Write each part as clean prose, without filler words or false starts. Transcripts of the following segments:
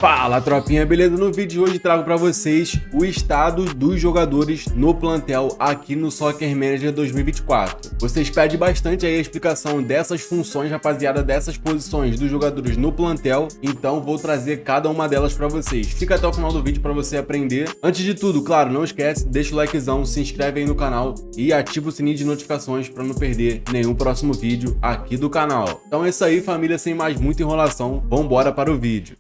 Fala, tropinha, beleza? No vídeo de hoje trago para vocês o estado dos jogadores no plantel aqui no Soccer Manager 2024. Vocês pedem bastante aí a explicação dessas funções, rapaziada, dessas posições dos jogadores no plantel, então vou trazer cada uma delas para vocês. Fica até o final do vídeo para você aprender. Antes de tudo, claro, não esquece, deixa o likezão, se inscreve aí no canal e ativa o sininho de notificações para não perder nenhum próximo vídeo aqui do canal. Então é isso aí, família, sem mais muita enrolação, vambora para o vídeo.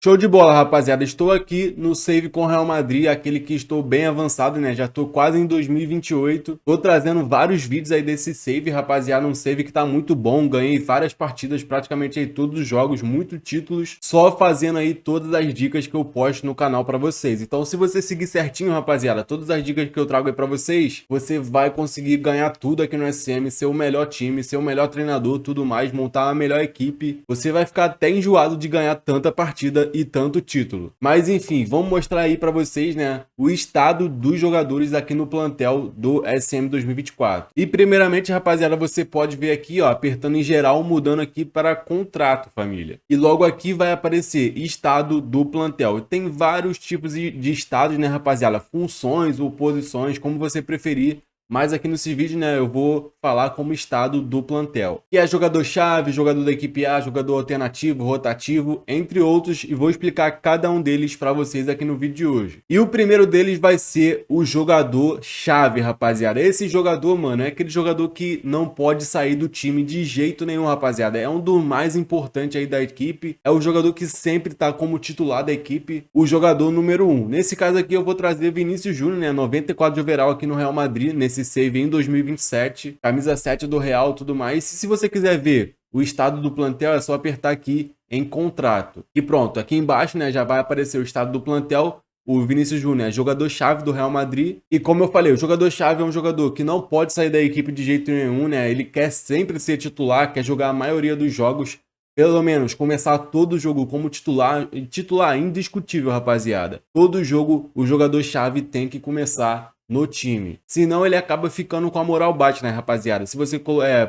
Show de bola, rapaziada. Estou aqui no save com o Real Madrid, aquele que estou bem avançado, né? Já estou quase em 2028. Tô trazendo vários vídeos aí desse save, rapaziada. Um save que tá muito bom. Ganhei várias partidas, praticamente aí todos os jogos, muitos títulos. Só fazendo aí todas as dicas que eu posto no canal para vocês. Então, se você seguir certinho, rapaziada, todas as dicas que eu trago aí para vocês, você vai conseguir ganhar tudo aqui no SM, ser o melhor time, ser o melhor treinador, tudo mais, montar a melhor equipe. Você vai ficar até enjoado de ganhar tanta partida e tanto título. Mas enfim, vamos mostrar aí para vocês, né, o estado dos jogadores aqui no plantel do SM 2024. E primeiramente, rapaziada, você pode ver aqui, ó, apertando em geral, mudando aqui para contrato, família. E logo aqui vai aparecer estado do plantel. Tem vários tipos de estados, né, rapaziada? Funções ou posições, como você preferir. Mas aqui nesse vídeo, né, eu vou falar como estado do plantel. Que é jogador-chave, jogador da equipe A, jogador alternativo, rotativo, entre outros. E vou explicar cada um deles para vocês aqui no vídeo de hoje. E o primeiro deles vai ser o jogador-chave, rapaziada. Esse jogador, mano, é aquele jogador que não pode sair do time de jeito nenhum, rapaziada. É um dos mais importantes aí da equipe. É o jogador que sempre tá como titular da equipe. O jogador número 1. Nesse caso aqui eu vou trazer Vinícius Júnior, né, 94 de overall aqui no Real Madrid, nesse save em 2027, camisa 7 do Real e tudo mais. E se você quiser ver o estado do plantel, é só apertar aqui em contrato. E pronto, aqui embaixo, né, já vai aparecer o estado do plantel. O Vinícius Júnior é jogador-chave do Real Madrid. E como eu falei, o jogador-chave é um jogador que não pode sair da equipe de jeito nenhum, né? Ele quer sempre ser titular, quer jogar a maioria dos jogos, pelo menos começar todo jogo como titular indiscutível, rapaziada. Todo jogo o jogador-chave tem que começar no time. Senão ele acaba ficando com a moral baixa, né, rapaziada? Se você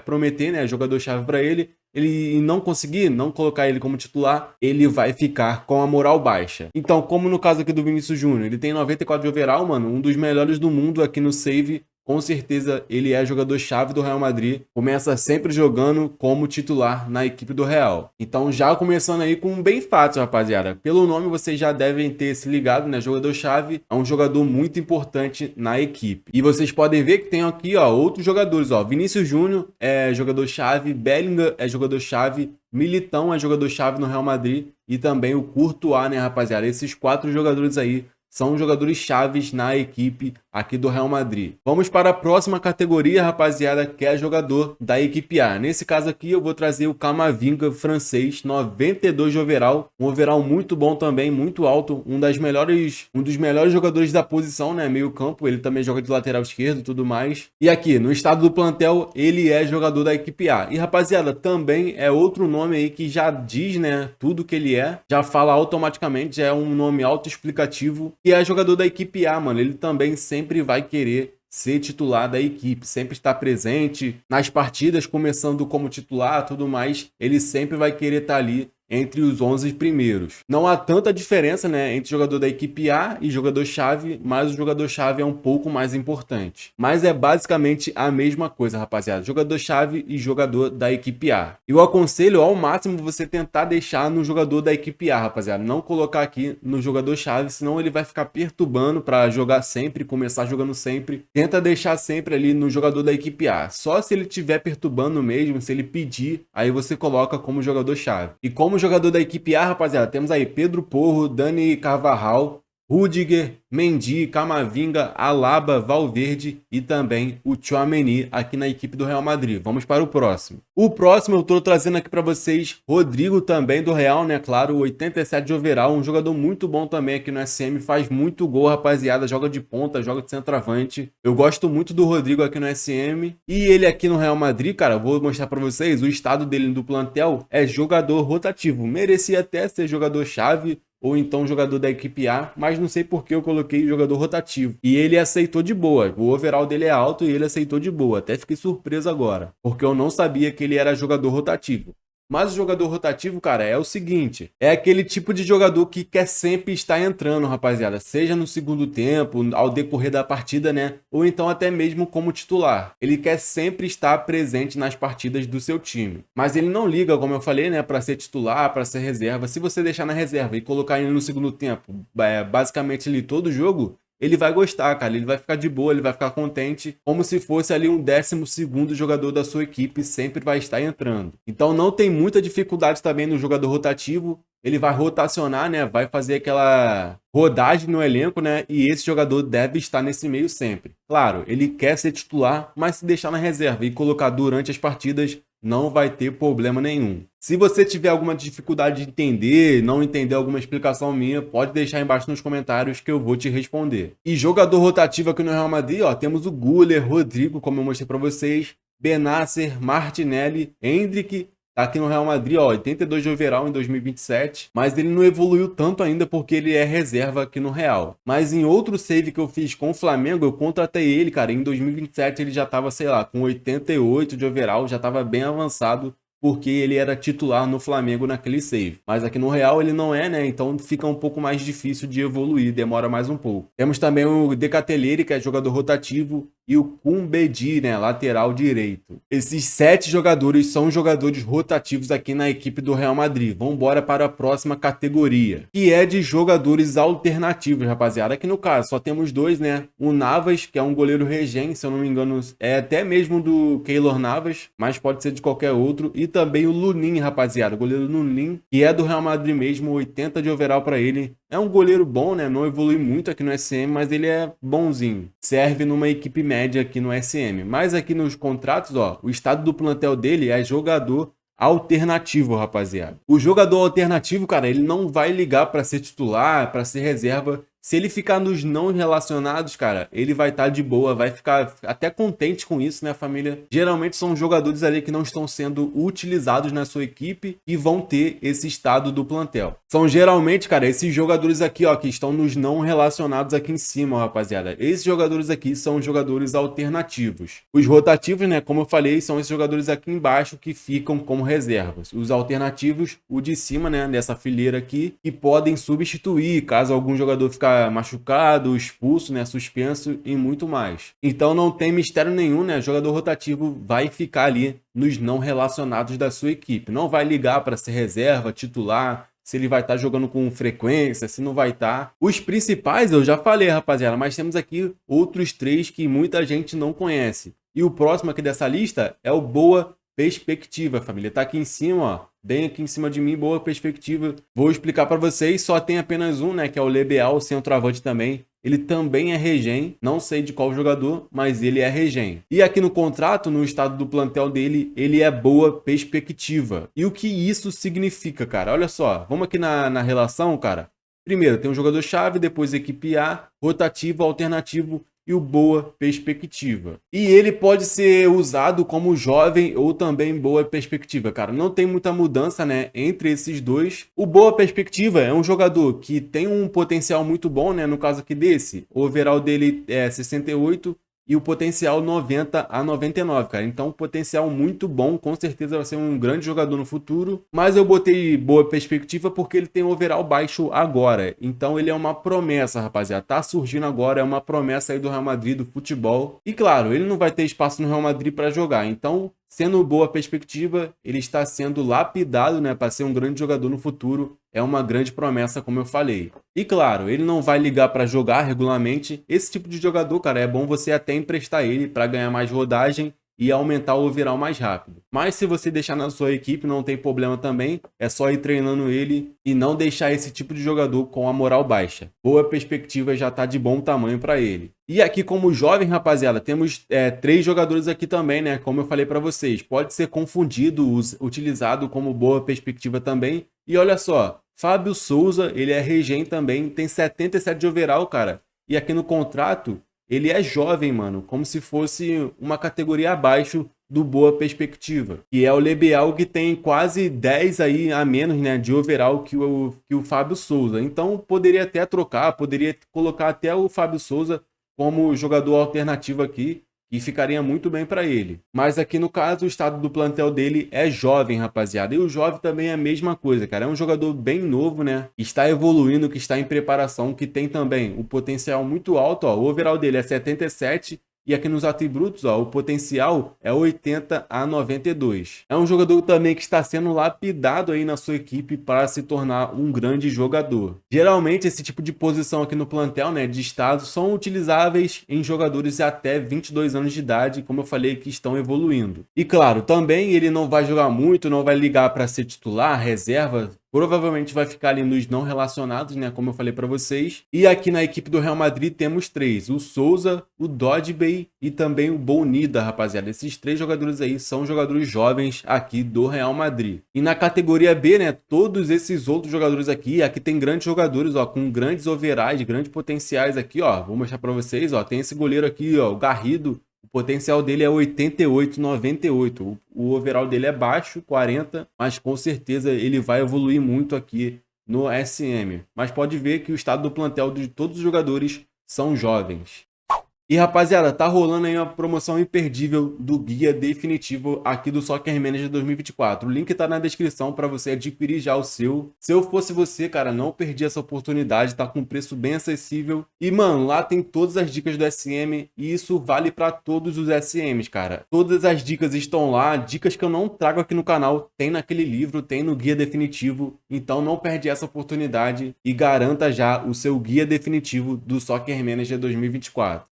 prometer, né, jogador-chave pra ele e não conseguir, não colocar ele como titular, ele vai ficar com a moral baixa. Então, como no caso aqui do Vinícius Júnior, ele tem 94 de overall, mano, um dos melhores do mundo aqui no save. Com certeza ele é jogador-chave do Real Madrid, começa sempre jogando como titular na equipe do Real. Então já começando aí com um bem fácil, rapaziada. Pelo nome vocês já devem ter se ligado, né? Jogador-chave é um jogador muito importante na equipe. E vocês podem ver que tem aqui, ó, outros jogadores, ó. Vinícius Júnior é jogador-chave, Bellingham é jogador-chave, Militão é jogador-chave no Real Madrid e também o Courtois, né, rapaziada? Esses 4 jogadores aí são jogadores chaves na equipe aqui do Real Madrid. Vamos para a próxima categoria, rapaziada, que é jogador da equipe A. Nesse caso aqui eu vou trazer o Camavinga, francês, 92 de overall. Um overall muito bom também, muito alto. Um dos melhores jogadores da posição, né? Meio campo. Ele também joga de lateral esquerdo e tudo mais. E aqui, no estado do plantel, ele é jogador da equipe A. E, rapaziada, também é outro nome aí que já diz, né, tudo que ele é. Já fala automaticamente, já é um nome autoexplicativo. E é jogador da equipe A, mano. Ele também sempre vai querer ser titular da equipe, sempre estar presente nas partidas, começando como titular, tudo mais. Ele sempre vai querer estar ali entre os 11 primeiros. Não há tanta diferença, né, entre jogador da equipe A e jogador-chave, mas o jogador-chave é um pouco mais importante. Mas é basicamente a mesma coisa, rapaziada. Jogador-chave e jogador da equipe A. Eu aconselho ao máximo você tentar deixar no jogador da equipe A, rapaziada. Não colocar aqui no jogador-chave, senão ele vai ficar perturbando para jogar sempre, começar jogando sempre. Tenta deixar sempre ali no jogador da equipe A. Só se ele estiver perturbando mesmo, se ele pedir, aí você coloca como jogador-chave. E como jogador da equipe A, rapaziada, temos aí Pedro Porro, Dani Carvajal, Rudiger, Mendy, Camavinga, Alaba, Valverde e também o Tchouaméni aqui na equipe do Real Madrid. Vamos para o próximo. O próximo eu estou trazendo aqui para vocês Rodrigo, também do Real, né? Claro, 87 de overall, um jogador muito bom também aqui no SM, faz muito gol, rapaziada, joga de ponta, joga de centroavante. Eu gosto muito do Rodrigo aqui no SM e ele aqui no Real Madrid, cara, vou mostrar para vocês, o estado dele do plantel é jogador rotativo, merecia até ser jogador-chave, ou então jogador da equipe A, mas não sei por que eu coloquei jogador rotativo. E ele aceitou de boa. O overall dele é alto e ele aceitou de boa. Até fiquei surpreso agora, porque eu não sabia que ele era jogador rotativo. Mas o jogador rotativo, cara, é o seguinte, é aquele tipo de jogador que quer sempre estar entrando, rapaziada, seja no segundo tempo, ao decorrer da partida, né, ou então até mesmo como titular. Ele quer sempre estar presente nas partidas do seu time. Mas ele não liga, como eu falei, né, para ser titular, para ser reserva. Se você deixar na reserva e colocar ele no segundo tempo, basicamente ali todo jogo, ele vai gostar, cara, ele vai ficar de boa, ele vai ficar contente, como se fosse ali um 12º jogador da sua equipe, sempre vai estar entrando. Então não tem muita dificuldade também no jogador rotativo, ele vai rotacionar, né, vai fazer aquela rodagem no elenco, né, e esse jogador deve estar nesse meio sempre. Claro, ele quer ser titular, mas se deixar na reserva e colocar durante as partidas, não vai ter problema nenhum. Se você tiver alguma dificuldade de entender, não entender alguma explicação minha, pode deixar aí embaixo nos comentários que eu vou te responder. E jogador rotativo aqui no Real Madrid, ó, temos o Güler, Rodrigo, como eu mostrei para vocês, Benacer, Martinelli, Endrick, tá aqui no Real Madrid, ó, 82 de overall em 2027, mas ele não evoluiu tanto ainda porque ele é reserva aqui no Real. Mas em outro save que eu fiz com o Flamengo, eu contratei ele, cara, em 2027 ele já tava, sei lá, com 88 de overall, já tava bem avançado, porque ele era titular no Flamengo naquele save. Mas aqui no Real ele não é, né? Então fica um pouco mais difícil de evoluir, demora mais um pouco. Temos também o Decateleri, que é jogador rotativo, e o Kumbedi, né, lateral direito. Esses 7 jogadores são jogadores rotativos aqui na equipe do Real Madrid. Vamos embora para a próxima categoria, que é de jogadores alternativos, rapaziada. Aqui no caso só temos 2, né? O Navas, que é um goleiro regen, se eu não me engano, é até mesmo do Keylor Navas, mas pode ser de qualquer outro. E também o Lunin, rapaziada, o goleiro Lunin, que é do Real Madrid mesmo, 80 de overall para ele. É um goleiro bom, né? Não evolui muito aqui no SM, mas ele é bonzinho. Serve numa equipe média aqui no SM. Mas aqui nos contratos, ó, o estado do plantel dele é jogador alternativo, rapaziada. O jogador alternativo, cara, ele não vai ligar para ser titular, para ser reserva. Se ele ficar nos não relacionados, cara, ele vai estar de boa, vai ficar até contente com isso, né, família? Geralmente são jogadores ali que não estão sendo utilizados na sua equipe e vão ter esse estado do plantel. São geralmente, cara, esses jogadores aqui, ó, que estão nos não relacionados aqui em cima, ó, rapaziada. Esses jogadores aqui são jogadores alternativos. Os rotativos, né, como eu falei, são esses jogadores aqui embaixo que ficam como reservas. Os alternativos, o de cima, né, dessa fileira aqui, que podem substituir caso algum jogador ficar machucado, expulso, né, suspenso e muito mais. Então não tem mistério nenhum, né? Jogador rotativo vai ficar ali nos não relacionados da sua equipe. Não vai ligar para ser reserva, titular, se ele vai estar jogando com frequência, se não vai estar. Os principais eu já falei, rapaziada, mas temos aqui outros 3 que muita gente não conhece. E o próximo aqui dessa lista é o Boa Perspectiva, família. Tá aqui em cima, ó. Bem aqui em cima de mim, Boa Perspectiva. Vou explicar para vocês, só tem apenas um, né, que é o Lebeal, centroavante também. Ele também é regen, não sei de qual jogador, mas ele é regen. E aqui no contrato, no estado do plantel dele, ele é Boa Perspectiva. E o que isso significa, cara? Olha só, vamos aqui na relação, cara. Primeiro, tem um jogador-chave, depois equipe A, rotativo, alternativo e o Boa Perspectiva. E ele pode ser usado como jovem ou também Boa Perspectiva, cara. Não tem muita mudança, né, entre esses dois. O Boa Perspectiva é um jogador que tem um potencial muito bom, né, no caso aqui desse. O overall dele é 68 e o potencial 90 a 99, cara. Então, potencial muito bom, com certeza vai ser um grande jogador no futuro. Mas eu botei Boa Perspectiva porque ele tem um overall baixo agora. Então, ele é uma promessa, rapaziada. Tá surgindo agora, é uma promessa aí do Real Madrid, do futebol. E claro, ele não vai ter espaço no Real Madrid para jogar. Então, sendo Boa Perspectiva, ele está sendo lapidado, né, para ser um grande jogador no futuro. É uma grande promessa, como eu falei. E claro, ele não vai ligar para jogar regularmente. Esse tipo de jogador, cara, é bom você até emprestar ele para ganhar mais rodagem e aumentar o overall mais rápido. Mas se você deixar na sua equipe, não tem problema também. É só ir treinando ele e não deixar esse tipo de jogador com a moral baixa. Boa Perspectiva já tá de bom tamanho para ele. E aqui como jovem, rapaziada, temos 3 jogadores aqui também, né? Como eu falei para vocês, pode ser confundido, utilizado como Boa Perspectiva também. E olha só, Fábio Souza, ele é regen também, tem 77 de overall, cara. E aqui no contrato, ele é jovem, mano, como se fosse uma categoria abaixo do Boa Perspectiva. Que é o Lebeal, que tem quase 10 aí a menos, né, de overall que o Fábio Souza. Então, poderia até trocar, poderia colocar até o Fábio Souza como jogador alternativo aqui, e ficaria muito bem para ele. Mas aqui no caso, o estado do plantel dele é jovem, rapaziada. E o jovem também é a mesma coisa, cara. É um jogador bem novo, né? Está evoluindo, que está em preparação, que tem também um potencial muito alto, ó. O overall dele é 77. E aqui nos atributos, ó, o potencial é 80 a 92. É um jogador também que está sendo lapidado aí na sua equipe para se tornar um grande jogador. Geralmente esse tipo de posição aqui no plantel, né, de estado, são utilizáveis em jogadores de até 22 anos de idade, como eu falei, que estão evoluindo. E claro, também ele não vai jogar muito, não vai ligar para ser titular, reserva. Provavelmente vai ficar ali nos não relacionados, né? Como eu falei para vocês. E aqui na equipe do Real Madrid temos 3. O Souza, o Dodgebey e também o Bonida, rapaziada. Esses 3 jogadores aí são jogadores jovens aqui do Real Madrid. E na categoria B, né? Todos esses outros jogadores aqui tem grandes jogadores, ó, com grandes overalls, grandes potenciais aqui, ó. Vou mostrar para vocês, ó. Tem esse goleiro aqui, ó, o Garrido. O potencial dele é 88, 98. O overall dele é baixo, 40, mas com certeza ele vai evoluir muito aqui no SM. Mas pode ver que o estado do plantel de todos os jogadores são jovens. E rapaziada, tá rolando aí uma promoção imperdível do guia definitivo aqui do Soccer Manager 2024. O link tá na descrição para você adquirir já o seu. Se eu fosse você, cara, não perdi essa oportunidade, tá com um preço bem acessível. E mano, lá tem todas as dicas do SM e isso vale para todos os SMs, cara. Todas as dicas estão lá, dicas que eu não trago aqui no canal, tem naquele livro, tem no guia definitivo. Então não perde essa oportunidade e garanta já o seu guia definitivo do Soccer Manager 2024.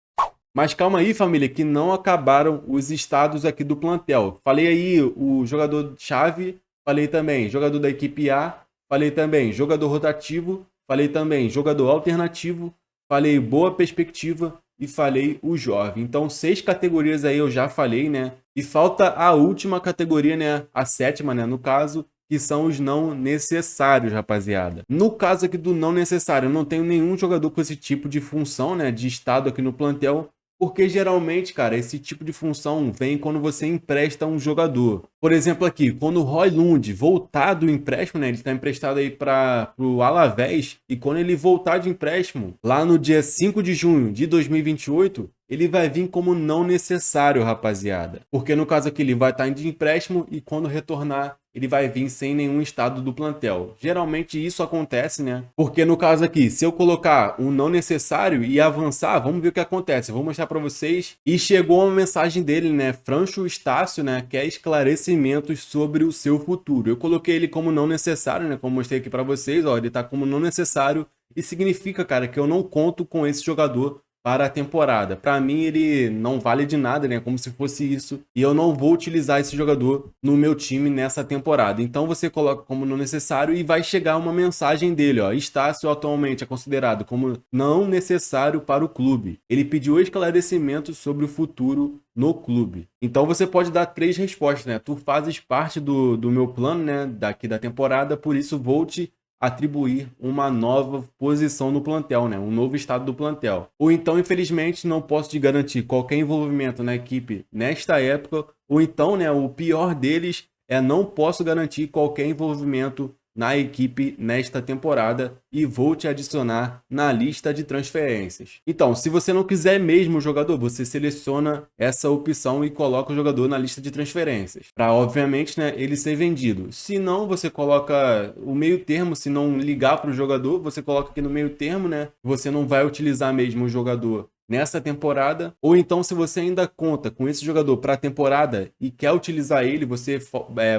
Mas calma aí, família, que não acabaram os estados aqui do plantel. Falei aí o jogador-chave, falei também jogador da equipe A, falei também jogador rotativo, falei também jogador alternativo, falei boa perspectiva e falei o jovem. Então, 6 categorias aí eu já falei, né? E falta a última categoria, né? A 7ª, né? No caso, que são os não necessários, rapaziada. No caso aqui do não necessário, eu não tenho nenhum jogador com esse tipo de função, né? De estado aqui no plantel. Porque geralmente, cara, esse tipo de função vem quando você empresta um jogador. Por exemplo aqui, quando o Højlund voltar do empréstimo, né? Ele está emprestado aí para o Alavés. E quando ele voltar de empréstimo, lá no dia 5 de junho de 2028, ele vai vir como não necessário, rapaziada. Porque no caso aqui ele vai estar de empréstimo e quando retornar, ele vai vir sem nenhum estado do plantel. Geralmente isso acontece, né? Porque no caso aqui, se eu colocar um não necessário e avançar, vamos ver o que acontece. Eu vou mostrar para vocês. E chegou uma mensagem dele, né? Francho Estácio, né? Que é esclarecimentos sobre o seu futuro. Eu coloquei ele como não necessário, né? Como mostrei aqui para vocês, ó. Ele tá como não necessário e significa, cara, que eu não conto com esse jogador para a temporada. Para mim ele não vale de nada, né? Como se fosse isso. E eu não vou utilizar esse jogador no meu time nessa temporada. Então você coloca como não necessário e vai chegar uma mensagem dele, ó. Estácio atualmente é considerado como não necessário para o clube. Ele pediu esclarecimentos sobre o futuro no clube. Então você pode dar 3 respostas, né? Tu fazes parte do meu plano, né? Daqui da temporada, por isso vou te atribuir uma nova posição no plantel, né? Um novo estado do plantel. Ou então, infelizmente, não posso te garantir qualquer envolvimento na equipe nesta época, ou então, né, o pior deles é não posso garantir qualquer envolvimento na equipe nesta temporada e vou te adicionar na lista de transferências. Então, se você não quiser mesmo o jogador, você seleciona essa opção e coloca o jogador na lista de transferências, para obviamente, né, ele ser vendido. Se não, você coloca o meio termo, se não ligar para o jogador, você coloca aqui no meio termo, né? Você não vai utilizar mesmo o jogador nessa temporada, ou então se você ainda conta com esse jogador para a temporada e quer utilizar ele, você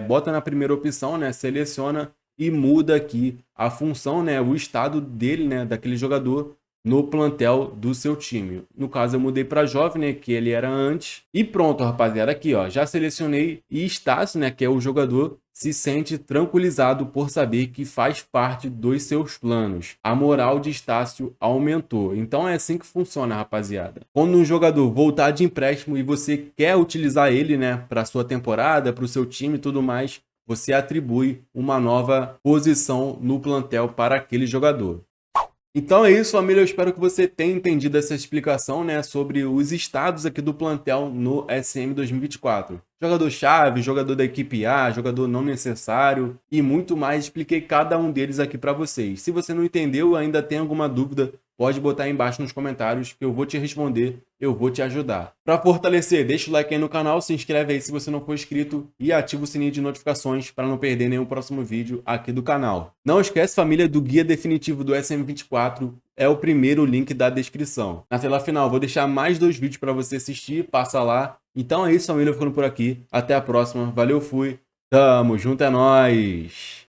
bota na primeira opção, né, seleciona e muda aqui a função, né, o estado dele, né, daquele jogador no plantel do seu time. No caso eu mudei para jovem, né, que ele era antes. E pronto, rapaziada, aqui ó, já selecionei e Estácio, né, que é o jogador, se sente tranquilizado por saber que faz parte dos seus planos. A moral de Estácio aumentou. Então é assim que funciona, rapaziada. Quando um jogador voltar de empréstimo e você quer utilizar ele, né, para sua temporada, para o seu time e tudo mais, você atribui uma nova posição no plantel para aquele jogador. Então é isso, família. Eu espero que você tenha entendido essa explicação, né, sobre os estados aqui do plantel no SM 2024. Jogador-chave, jogador da equipe A, jogador não necessário e muito mais. Expliquei cada um deles aqui para vocês. Se você não entendeu, ainda tem alguma dúvida, pode botar aí embaixo nos comentários que eu vou te responder, eu vou te ajudar. Para fortalecer, deixa o like aí no canal, se inscreve aí se você não for inscrito e ativa o sininho de notificações para não perder nenhum próximo vídeo aqui do canal. Não esquece, família, do guia definitivo do SM24, é o primeiro link da descrição. Na tela final vou deixar mais 2 vídeos para você assistir, passa lá. Então é isso, família, ficando por aqui. Até a próxima, valeu, fui. Tamo junto, é nóis!